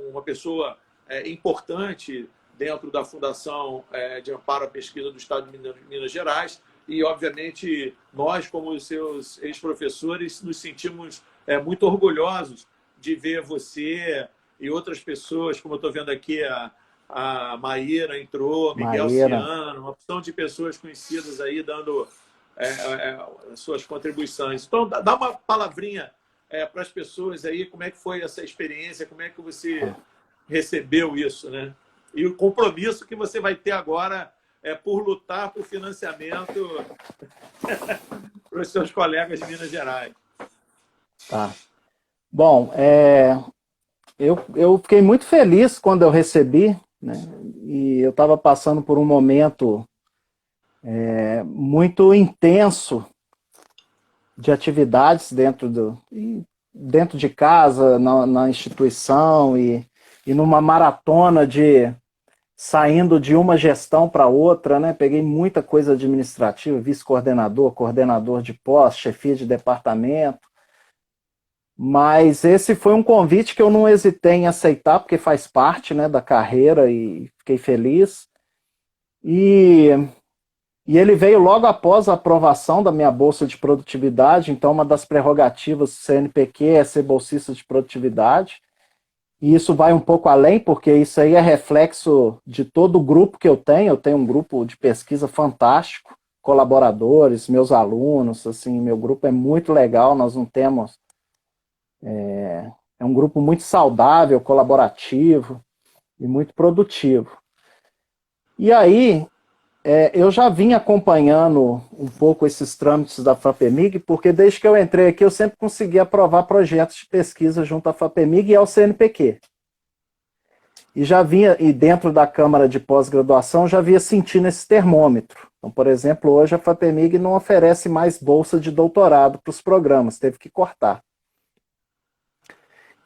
uma pessoa importante dentro da Fundação de Amparo à Pesquisa do Estado de Minas Gerais. E, obviamente, nós, como os seus ex-professores, nos sentimos muito orgulhosos de ver você e outras pessoas, como eu estou vendo aqui, a Maíra entrou, Miguel Ciano, uma opção de pessoas conhecidas aí dando suas contribuições. Então, dá uma palavrinha para as pessoas aí, como é que foi essa experiência, como é que você recebeu isso, né? E o compromisso que você vai ter agora por lutar por financiamento para os seus colegas de Minas Gerais. Tá. Bom, eu fiquei muito feliz quando eu recebi, né? E eu estava passando por um momento muito intenso de atividades dentro de casa, na instituição e numa maratona saindo de uma gestão para outra, né? Peguei muita coisa administrativa, vice-coordenador, coordenador de pós, chefia de departamento. Mas esse foi um convite que eu não hesitei em aceitar, porque faz parte, né, da carreira, e fiquei feliz. E ele veio logo após a aprovação da minha bolsa de produtividade. Então, uma das prerrogativas do CNPq é ser bolsista de produtividade. E isso vai um pouco além, porque isso aí é reflexo de todo o grupo que eu tenho. Eu tenho um grupo de pesquisa fantástico, colaboradores, meus alunos, assim, meu grupo é muito legal, nós não temos... É um grupo muito saudável, colaborativo e muito produtivo. E aí, eu já vim acompanhando um pouco esses trâmites da FAPEMIG, porque desde que eu entrei aqui, eu sempre consegui aprovar projetos de pesquisa junto à FAPEMIG e ao CNPq. E dentro da Câmara de Pós-Graduação, já vinha sentindo esse termômetro. Então, por exemplo, hoje a FAPEMIG não oferece mais bolsa de doutorado para os programas, teve que cortar.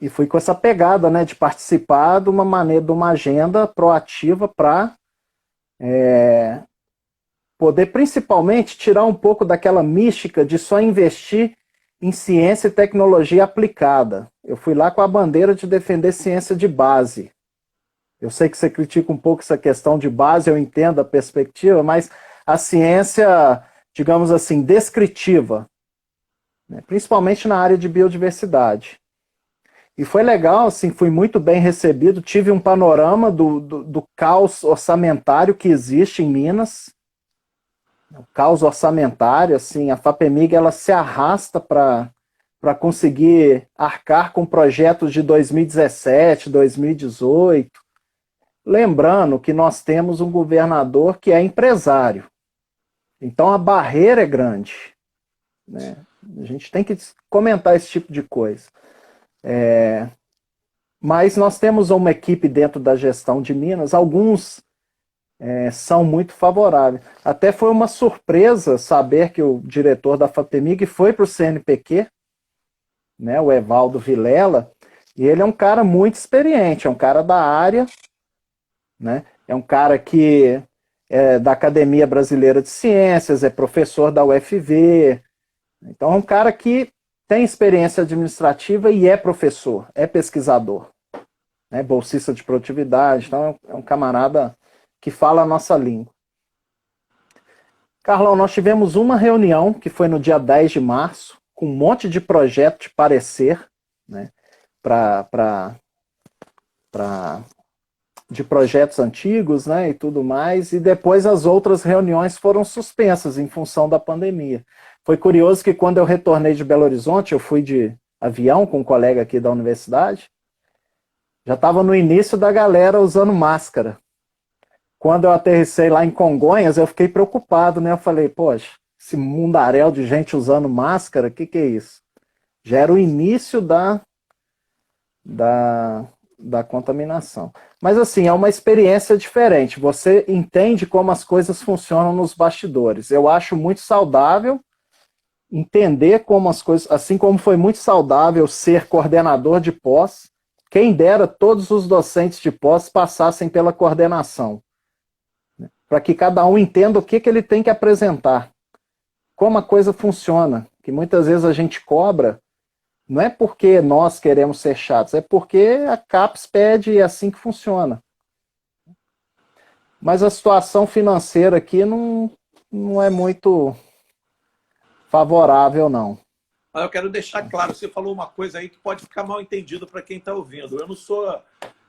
E fui com essa pegada, né, de participar de uma agenda proativa para poder principalmente tirar um pouco daquela mística de só investir em ciência e tecnologia aplicada. Eu fui lá com a bandeira de defender ciência de base. Eu sei que você critica um pouco essa questão de base, eu entendo a perspectiva, mas a ciência, digamos assim, descritiva, né, principalmente na área de biodiversidade. E foi legal, assim, fui muito bem recebido, tive um panorama do caos orçamentário que existe em Minas. O caos orçamentário, assim, a FAPEMIG ela se arrasta para conseguir arcar com projetos de 2017, 2018. Lembrando que nós temos um governador que é empresário. Então a barreira é grande, né? A gente tem que comentar esse tipo de coisa. Mas nós temos uma equipe dentro da gestão de Minas, alguns são muito favoráveis. Até foi uma surpresa saber que o diretor da FAPEMIG foi para o CNPq, né, o Evaldo Vilela, e ele é um cara muito experiente, é um cara da área, né, é um cara que é da Academia Brasileira de Ciências, é professor da UFV, então é um cara que tem experiência administrativa e é professor, é pesquisador, né, bolsista de produtividade, então é um camarada que fala a nossa língua. Carlão, nós tivemos uma reunião, que foi no dia 10 de março, com um monte de projeto de parecer, né, de projetos antigos, né, e tudo mais, e depois as outras reuniões foram suspensas em função da pandemia. Foi curioso que quando eu retornei de Belo Horizonte, eu fui de avião com um colega aqui da universidade, já estava no início da galera usando máscara. Quando eu aterrissei lá em Congonhas, eu fiquei preocupado, né? Eu falei, poxa, esse mundaréu de gente usando máscara, o que é isso? Já era o início da contaminação. Mas assim, é uma experiência diferente. Você entende como as coisas funcionam nos bastidores. Eu acho muito saudável entender como as coisas, assim como foi muito saudável ser coordenador de pós, quem dera todos os docentes de pós passassem pela coordenação, para que cada um entenda o que ele tem que apresentar, como a coisa funciona, que muitas vezes a gente cobra, não é porque nós queremos ser chatos, é porque a CAPES pede e é assim que funciona. Mas a situação financeira aqui não é muito favorável, não. Eu quero deixar claro, você falou uma coisa aí que pode ficar mal entendido para quem está ouvindo.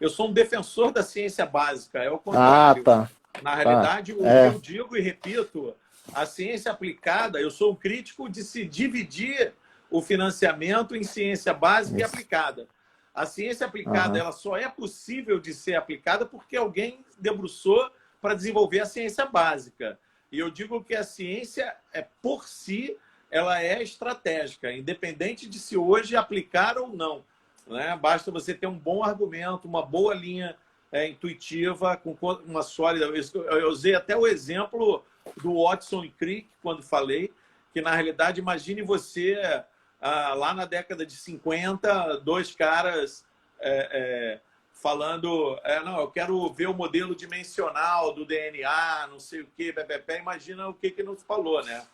Eu sou um defensor da ciência básica, é o contrário. Tá. Na realidade, o que eu digo e repito, a ciência aplicada, eu sou um crítico de se dividir o financiamento em ciência básica e aplicada. A ciência aplicada ela só é possível de ser aplicada porque alguém debruçou para desenvolver a ciência básica. E eu digo que a ciência, por si, ela é estratégica, independente de se hoje aplicar ou não, né? Basta você ter um bom argumento, uma boa linha intuitiva, com uma sólida... Eu usei até o exemplo do Watson e Crick, quando falei, que, na realidade, imagine você, lá na década de 50, dois caras falando, não, eu quero ver o modelo dimensional do DNA, não sei o quê, imagina o que não se falou, né?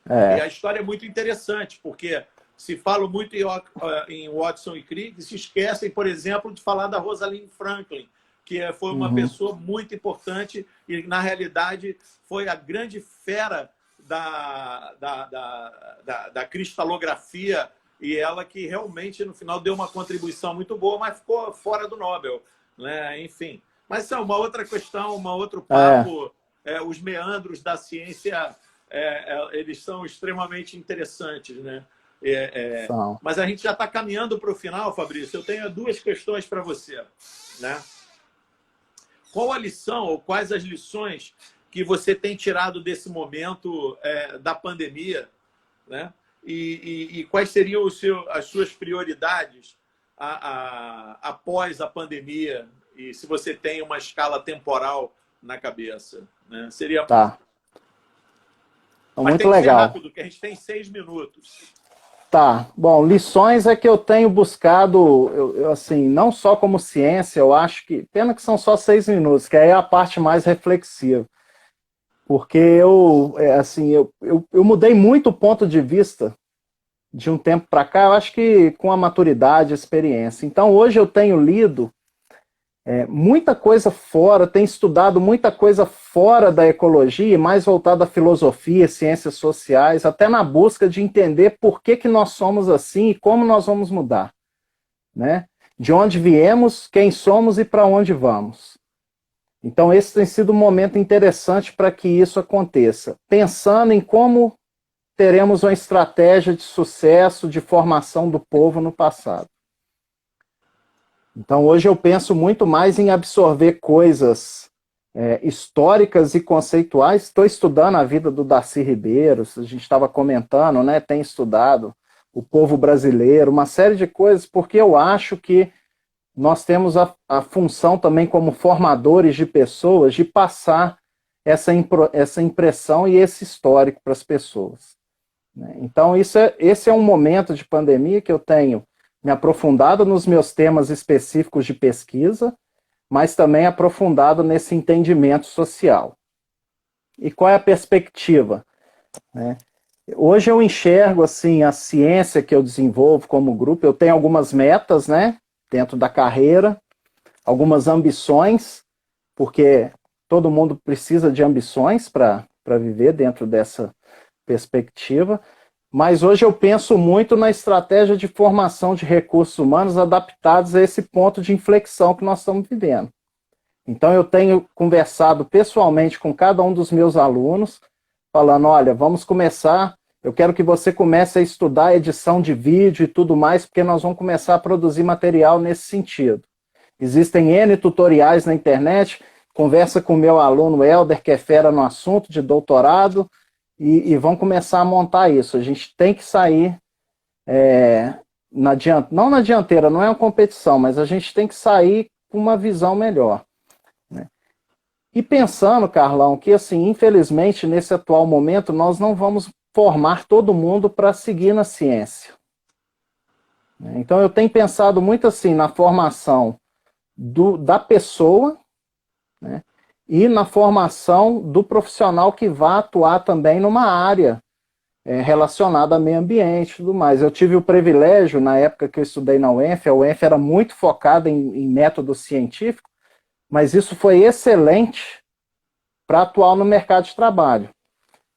E a história é muito interessante, porque se fala muito em Watson e Crick, se esquecem, por exemplo, de falar da Rosalind Franklin, que foi uma pessoa muito importante e, na realidade, foi a grande fera da cristalografia, e ela que realmente, no final, deu uma contribuição muito boa, mas ficou fora do Nobel, né? Enfim. Mas isso é uma outra questão, um outro papo. Os meandros da ciência, eles são extremamente interessantes, né? Mas a gente já está caminhando para o final, Fabrício. Eu tenho duas questões para você, né? Qual a lição, ou quais as lições que você tem tirado desse momento da pandemia, né? E quais seriam as suas prioridades após a pandemia? E se você tem uma escala temporal na cabeça, né? Seria... Tá. Mas muito tem que legal. ser rápido, que a gente tem 6 minutos. Tá. Bom, lições é que eu tenho buscado, assim, não só como ciência, eu acho que... Pena que são só 6 minutos, que aí é a parte mais reflexiva. Porque eu mudei muito o ponto de vista de um tempo para cá, eu acho que com a maturidade, a experiência. Então, hoje eu tenho lido muita coisa fora, tenho estudado muita coisa fora da ecologia, mais voltada à filosofia, ciências sociais, até na busca de entender por que nós somos assim e como nós vamos mudar, né? De onde viemos, quem somos e para onde vamos. Então, esse tem sido um momento interessante para que isso aconteça, pensando em como teremos uma estratégia de sucesso, de formação do povo no passado. Então, hoje eu penso muito mais em absorver coisas históricas e conceituais. Estou estudando a vida do Darcy Ribeiro, a gente estava comentando, né? Tem estudado o povo brasileiro, uma série de coisas, porque eu acho que nós temos a função também como formadores de pessoas de passar essa impressão e esse histórico para as pessoas. Então, esse é um momento de pandemia que eu tenho me aprofundado nos meus temas específicos de pesquisa, mas também aprofundado nesse entendimento social. E qual é a perspectiva? Hoje eu enxergo assim, a ciência que eu desenvolvo como grupo, eu tenho algumas metas, dentro da carreira, algumas ambições, porque todo mundo precisa de ambições para viver dentro dessa perspectiva, mas hoje eu penso muito na estratégia de formação de recursos humanos adaptados a esse ponto de inflexão que nós estamos vivendo. Então eu tenho conversado pessoalmente com cada um dos meus alunos, falando, olha, vamos começar, eu quero que você comece a estudar edição de vídeo e tudo mais, porque nós vamos começar a produzir material nesse sentido. Existem N tutoriais na internet, conversa com o meu aluno Helder, que é fera no assunto, de doutorado, e vão começar a montar isso. A gente tem que sair, não na dianteira, não é uma competição, mas a gente tem que sair com uma visão melhor. E pensando, Carlão, que assim, infelizmente, nesse atual momento, nós não vamos formar todo mundo para seguir na ciência. Então eu tenho pensado muito assim na formação da pessoa, e na formação do profissional que vai atuar também numa área relacionada a meio ambiente e tudo mais. Eu tive o privilégio, na época que eu estudei na UENF, a UENF era muito focada em método científico, mas isso foi excelente para atuar no mercado de trabalho.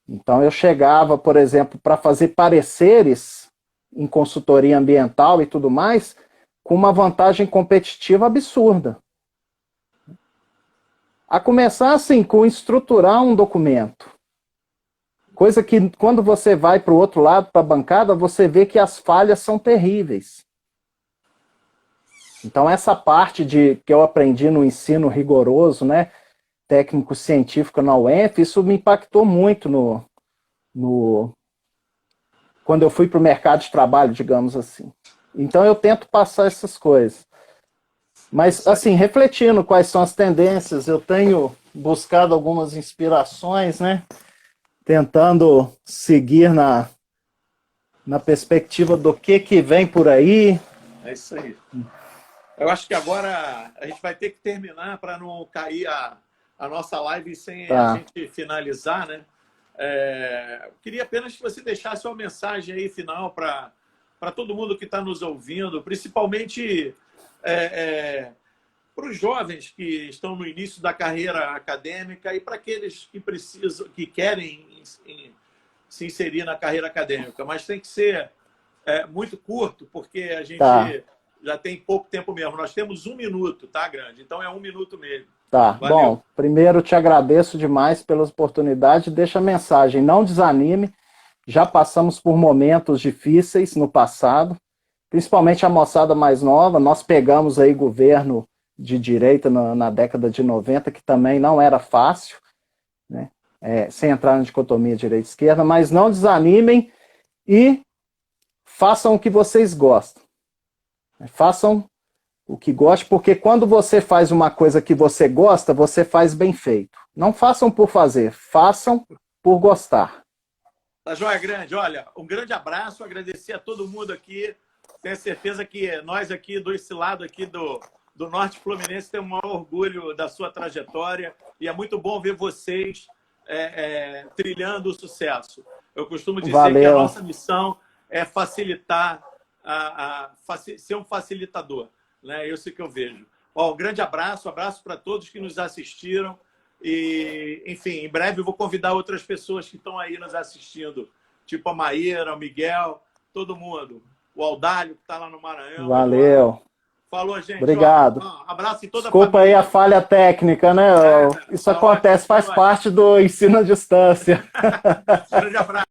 Então eu chegava, por exemplo, para fazer pareceres em consultoria ambiental e tudo mais, com uma vantagem competitiva absurda. A começar assim, com estruturar um documento. Coisa que quando você vai para o outro lado, para a bancada, você vê que as falhas são terríveis. Então essa parte que eu aprendi no ensino rigoroso, técnico-científico na UENF, isso me impactou muito quando eu fui para o mercado de trabalho, digamos assim. Então eu tento passar essas coisas. Mas, assim, refletindo quais são as tendências, eu tenho buscado algumas inspirações, tentando seguir na perspectiva do que vem por aí. É isso aí. Eu acho que agora a gente vai ter que terminar para não cair a nossa live sem a gente finalizar, eu queria apenas que você deixasse uma mensagem aí final para todo mundo que está nos ouvindo, principalmente para os jovens que estão no início da carreira acadêmica e para aqueles que querem se inserir na carreira acadêmica, mas tem que ser muito curto, porque a gente já tem pouco tempo mesmo. Nós temos 1 minuto, tá, Grande? Então é 1 minuto mesmo. Tá, valeu. Bom, primeiro te agradeço demais pela oportunidade, deixa a mensagem, não desanime, já passamos por momentos difíceis no passado, principalmente a moçada mais nova, nós pegamos aí governo de direita na década de 90, que também não era fácil, sem entrar na dicotomia direita-esquerda, mas não desanimem e façam o que vocês gostam. Façam o que goste, porque quando você faz uma coisa que você gosta, você faz bem feito. Não façam por fazer, façam por gostar. Tá joia, Grande? Olha, um grande abraço, agradecer a todo mundo aqui. Tenho certeza que nós aqui, desse lado aqui do Norte Fluminense, temos o maior orgulho da sua trajetória e é muito bom ver vocês trilhando o sucesso. Eu costumo dizer que a nossa missão é facilitar, ser um facilitador. Isso que eu vejo. Um grande abraço para todos que nos assistiram e, enfim, em breve eu vou convidar outras pessoas que estão aí nos assistindo, tipo a Maíra, o Miguel, todo mundo. O Aldalho, que está lá no Maranhão. Valeu. Falou, gente. Obrigado. Abraço em toda a Desculpa família. aí a falha técnica, Isso acontece, faz parte do ensino à distância. Grande abraço.